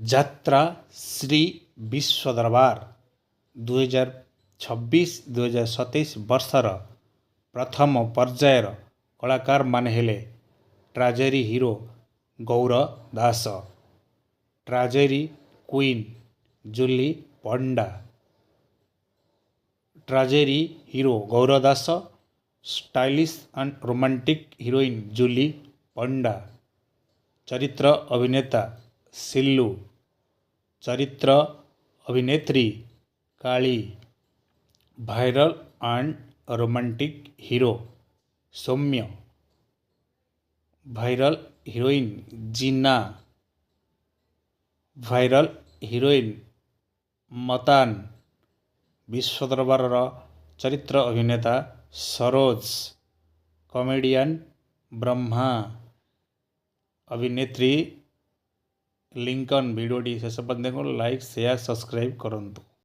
ଯାତ୍ରା ଶ୍ରୀ ବିଶ୍ୱ ଦରବାର 2026-2027 ବର୍ଷର ପ୍ରଥମ ପର୍ଯ୍ୟାୟର କଳାକାରମାନେ ହେଲେ tragedy hero Gour Das, tragedy queen Julie Panda. Tragedy hero Gour Das, stylish and romantic heroine Julie Panda. ଚରିତ୍ର ଅଭିନେତା ସିଲୁ, ଚରିତ୍ର ଅଭିନେତ୍ରୀ Kali, viral and romantic hero Soumya, viral heroine Jina, viral heroine Matan. ବିଶ୍ୱ ଦରବାରର ଚରିତ୍ର ଅଭିନେତା ସରୋଜ, କମେଡ଼ିଆନ ବ୍ରହ୍ମା, ଅଭିନେତ୍ରୀ ଲିଙ୍କନ। ଭିଡ଼ିଓଟି ଶେଷ ପର୍ଯ୍ୟନ୍ତ ଦେଖନ୍ତୁ, ଲାଇକ୍ ସେୟାର ସବସ୍କ୍ରାଇବ୍ କରନ୍ତୁ।